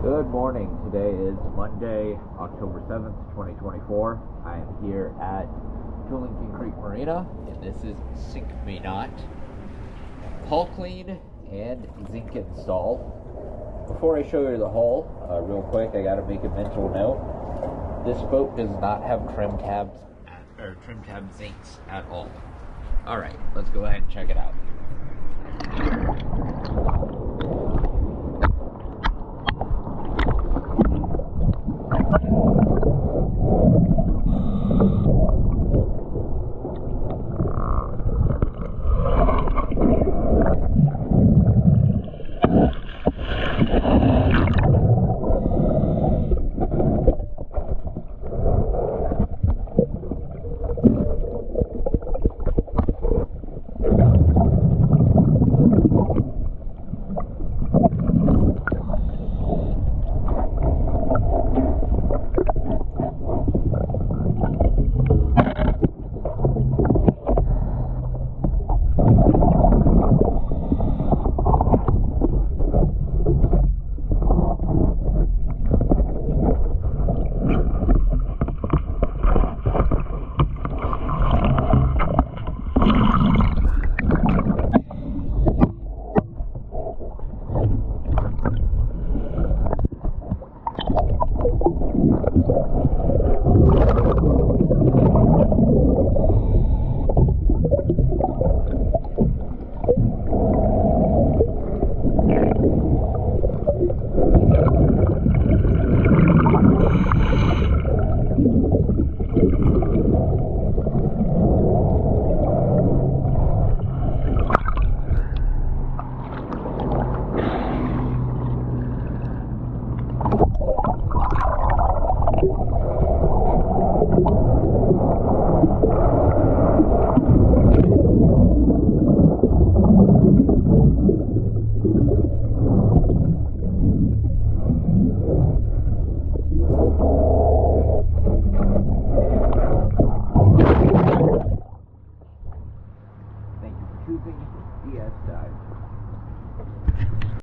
Good morning. Today is Monday, October 7th, 2024. I am here at Lincoln Creek Marina, and this is Cinq hull clean and zinc install. Before I show you the hull, real quick, I got to make a mental note. This boat does not have trim tab zincs at all. All right, let's go ahead and check it out.